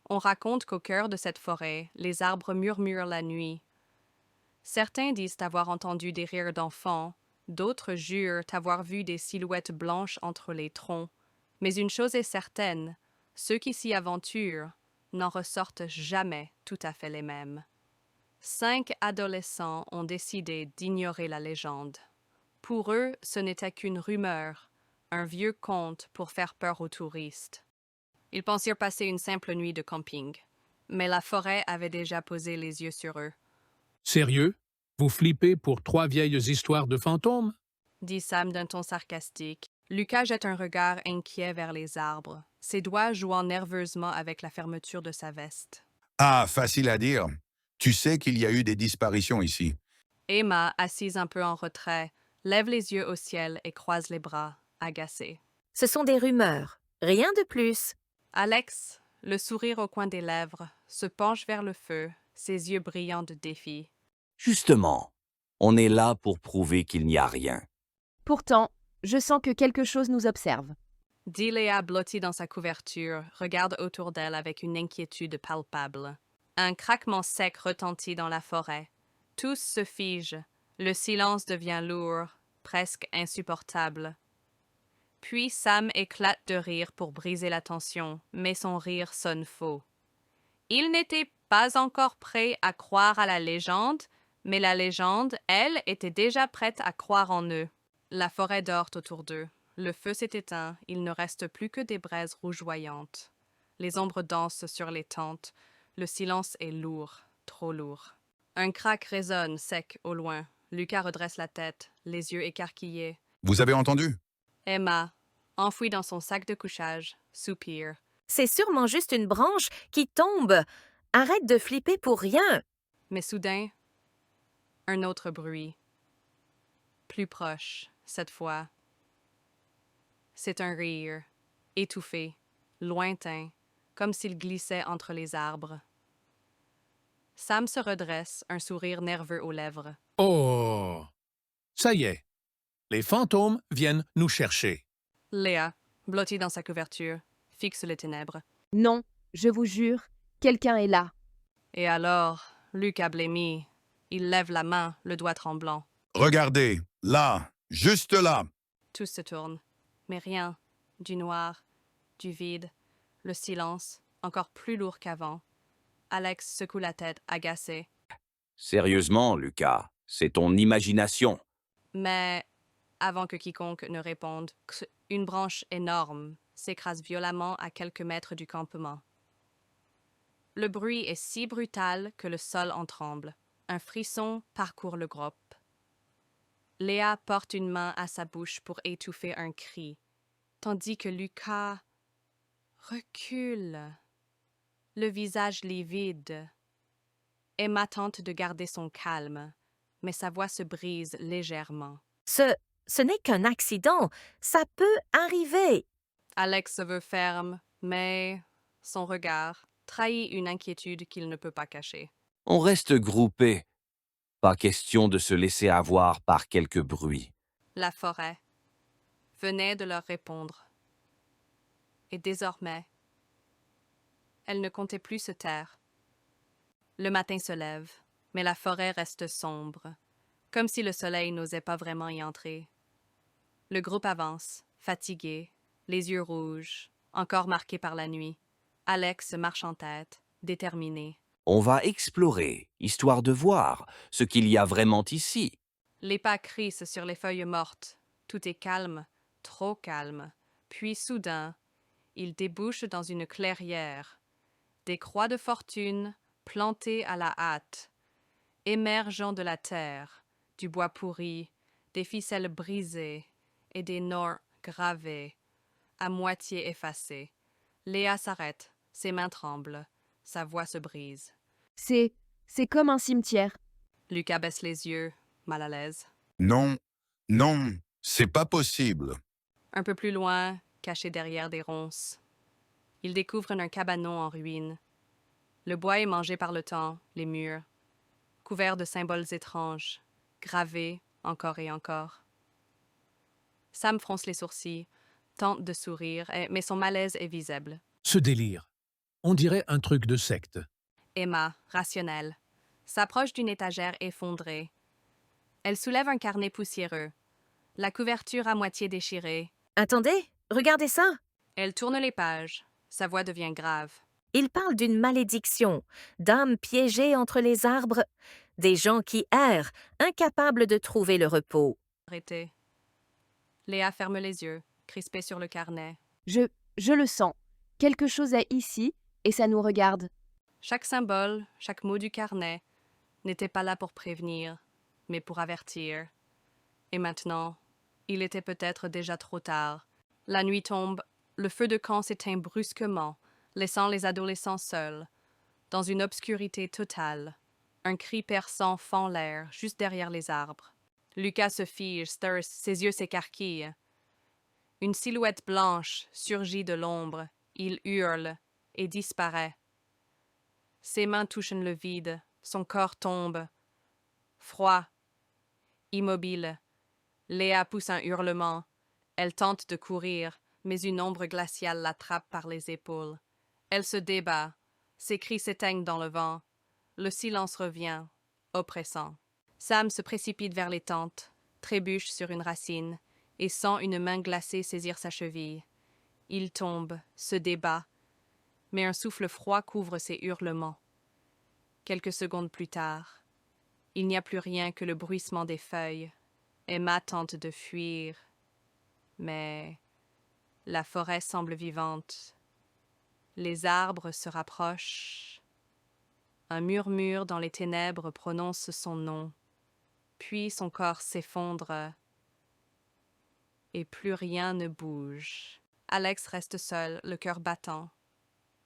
On raconte qu'au cœur de cette forêt, les arbres murmurent la nuit. Certains disent avoir entendu des rires d'enfants, d'autres jurent avoir vu des silhouettes blanches entre les troncs. Mais une chose est certaine, ceux qui s'y aventurent n'en ressortent jamais tout à fait les mêmes. 5 adolescents ont décidé d'ignorer la légende. Pour eux, ce n'était qu'une rumeur, un vieux conte pour faire peur aux touristes. Ils pensèrent passer une simple nuit de camping, mais la forêt avait déjà posé les yeux sur eux, Sérieux? Vous flippez pour 3 vieilles histoires de fantômes? dit Sam d'un ton sarcastique. Lucas jette un regard inquiet vers les arbres, ses doigts jouant nerveusement avec la fermeture de sa veste. Ah, facile à dire. Tu sais qu'il y a eu des disparitions ici. Emma, assise un peu en retrait, lève les yeux au ciel et croise les bras, agacée. Ce sont des rumeurs, rien de plus. Alex, le sourire au coin des lèvres, se penche vers le feu, ses yeux brillants de défi. Justement, on est là pour prouver qu'il n'y a rien. Pourtant, je sens que quelque chose nous observe. Dit Léa blottie dans sa couverture, regarde autour d'elle avec une inquiétude palpable. Un craquement sec retentit dans la forêt. Tous se figent. Le silence devient lourd, presque insupportable. Puis Sam éclate de rire pour briser la tension, mais son rire sonne faux. Il n'était pas encore prêt à croire à la légende, mais la légende, elle, était déjà prête à croire en eux. La forêt dort autour d'eux. Le feu s'est éteint, il ne reste plus que des braises rougeoyantes. Les ombres dansent sur les tentes. Le silence est lourd, trop lourd. Un craque résonne sec au loin. Lucas redresse la tête, les yeux écarquillés. Vous avez entendu? Emma, enfouie dans son sac de couchage, soupire. C'est sûrement juste une branche qui tombe. Arrête de flipper pour rien. Mais soudain, un autre bruit. Plus proche, cette fois. C'est un rire, étouffé, lointain, comme s'il glissait entre les arbres. Sam se redresse, un sourire nerveux aux lèvres. Oh! Ça y est. Les fantômes viennent nous chercher. Léa, blottie dans sa couverture, fixe les ténèbres. Non, je vous jure, quelqu'un est là. Et alors, Lucas blêmi, il lève la main, le doigt tremblant. Regardez, là, juste là. Tous se tournent, mais rien. Du noir, du vide, le silence, encore plus lourd qu'avant. Alex secoue la tête, agacé. Sérieusement, Lucas, c'est ton imagination. Mais, avant que quiconque ne réponde, une branche énorme s'écrase violemment à quelques mètres du campement. Le bruit est si brutal que le sol en tremble. Un frisson parcourt le groupe. Léa porte une main à sa bouche pour étouffer un cri, tandis que Lucas recule, le visage livide. Emma tente de garder son calme, mais sa voix se brise légèrement. Ce n'est qu'un accident. Ça peut arriver. Alex se veut ferme, mais son regard trahit une inquiétude qu'il ne peut pas cacher. On reste groupés. Pas question de se laisser avoir par quelque bruit. La forêt venait de leur répondre. Et désormais, elle ne comptait plus se taire. Le matin se lève, mais la forêt reste sombre, comme si le soleil n'osait pas vraiment y entrer. Le groupe avance, fatigué, les yeux rouges, encore marqués par la nuit. Alex marche en tête, déterminé. On va explorer, histoire de voir ce qu'il y a vraiment ici. Les pas crissent sur les feuilles mortes. Tout est calme, trop calme. Puis soudain, ils débouchent dans une clairière. Des croix de fortune plantées à la hâte, émergeant de la terre, du bois pourri, des ficelles brisées et des noms gravés, à moitié effacés. Léa s'arrête, ses mains tremblent, sa voix se brise. C'est comme un cimetière. Lucas baisse les yeux, mal à l'aise. Non, non, c'est pas possible. Un peu plus loin, caché derrière des ronces, il découvre un cabanon en ruine. Le bois est mangé par le temps, les murs, couverts de symboles étranges, gravés encore et encore. Sam fronce les sourcils, tente de sourire, mais son malaise est visible. Ce délire. On dirait un truc de secte. Emma, rationnelle, s'approche d'une étagère effondrée. Elle soulève un carnet poussiéreux, la couverture à moitié déchirée. Attendez, regardez ça. Elle tourne les pages. Sa voix devient grave. Il parle d'une malédiction, d'âmes piégées entre les arbres, des gens qui errent, incapables de trouver le repos. Arrêtez. Léa ferme les yeux, crispée sur le carnet. Je le sens. Quelque chose est ici et ça nous regarde. Chaque symbole, chaque mot du carnet n'était pas là pour prévenir, mais pour avertir. Et maintenant, il était peut-être déjà trop tard. La nuit tombe, le feu de camp s'éteint brusquement, laissant les adolescents seuls, dans une obscurité totale. Un cri perçant fend l'air, juste derrière les arbres. Lucas se fige, ses yeux s'écarquillent. Une silhouette blanche surgit de l'ombre. Il hurle et disparaît. Ses mains touchent le vide, son corps tombe. Froid, immobile. Léa pousse un hurlement. Elle tente de courir, mais une ombre glaciale l'attrape par les épaules. Elle se débat. Ses cris s'éteignent dans le vent. Le silence revient, oppressant. Sam se précipite vers les tentes, trébuche sur une racine et sent une main glacée saisir sa cheville. Il tombe, se débat, mais un souffle froid couvre ses hurlements. Quelques secondes plus tard, il n'y a plus rien que le bruissement des feuilles. Emma tente de fuir, mais la forêt semble vivante. Les arbres se rapprochent. Un murmure dans les ténèbres prononce son nom, puis son corps s'effondre et plus rien ne bouge. Alex reste seul, le cœur battant.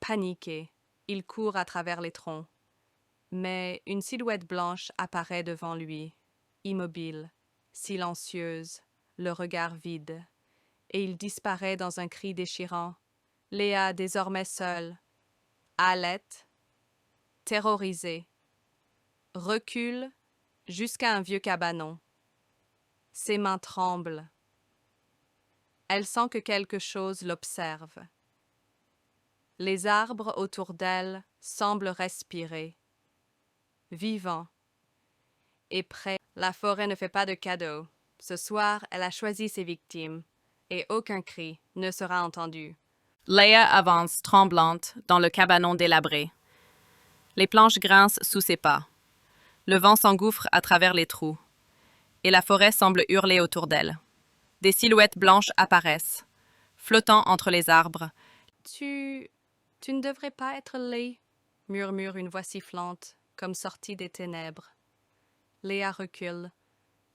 Paniqué, il court à travers les troncs. Mais une silhouette blanche apparaît devant lui, immobile, silencieuse, le regard vide, et il disparaît dans un cri déchirant. Léa, désormais seule, halète, terrorisée, recule jusqu'à un vieux cabanon. Ses mains tremblent. Elle sent que quelque chose l'observe. Les arbres autour d'elle semblent respirer, vivants et prêts. La forêt ne fait pas de cadeaux. Ce soir, elle a choisi ses victimes, et aucun cri ne sera entendu. Léa avance, tremblante, dans le cabanon délabré. Les planches grincent sous ses pas. Le vent s'engouffre à travers les trous, et la forêt semble hurler autour d'elle. Des silhouettes blanches apparaissent, flottant entre les arbres. Tu ne devrais pas être laid, murmure une voix sifflante, comme sortie des ténèbres. Léa recule.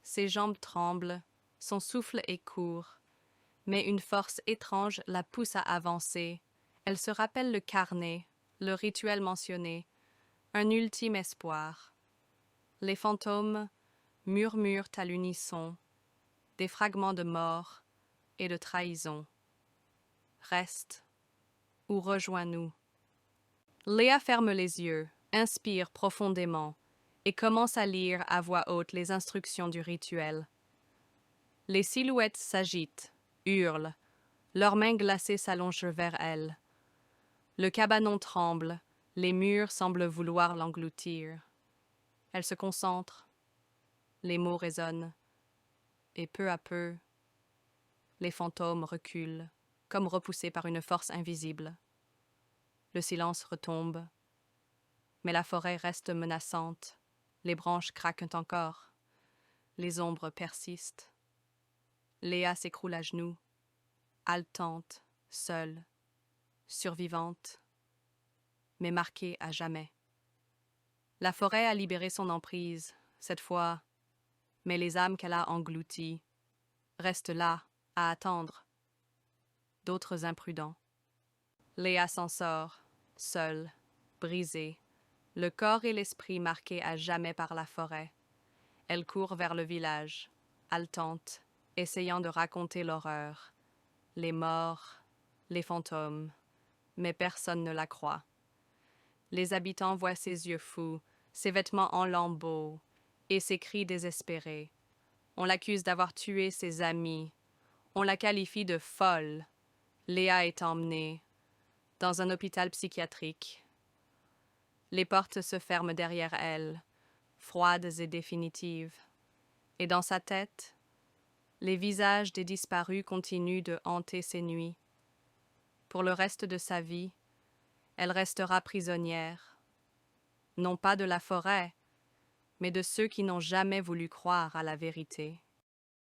Ses jambes tremblent, son souffle est court. Mais une force étrange la pousse à avancer. Elle se rappelle le carnet, le rituel mentionné, un ultime espoir. Les fantômes murmurent à l'unisson, des fragments de mort et de trahison. Reste ou rejoins-nous. Léa ferme les yeux, inspire profondément et commence à lire à voix haute les instructions du rituel. Les silhouettes s'agitent, hurlent, leurs mains glacées s'allongent vers elle. Le cabanon tremble, les murs semblent vouloir l'engloutir. Elle se concentre, les mots résonnent, et peu à peu, les fantômes reculent, comme repoussés par une force invisible. Le silence retombe, mais la forêt reste menaçante. Les branches craquent encore. Les ombres persistent. Léa s'écroule à genoux, haletante, seule, survivante, mais marquée à jamais. La forêt a libéré son emprise, cette fois, mais les âmes qu'elle a englouties restent là, à attendre. D'autres imprudents. Léa s'en sort, seule, brisée, le corps et l'esprit marqués à jamais par la forêt. Elle court vers le village, haletante, essayant de raconter l'horreur, les morts, les fantômes, mais personne ne la croit. Les habitants voient ses yeux fous, ses vêtements en lambeaux et ses cris désespérés. On l'accuse d'avoir tué ses amis. On la qualifie de folle. Léa est emmenée. dans un hôpital psychiatrique. Les portes se ferment derrière elle, froides et définitives, et dans sa tête, les visages des disparus continuent de hanter ses nuits. Pour le reste de sa vie, elle restera prisonnière, non pas de la forêt, mais de ceux qui n'ont jamais voulu croire à la vérité.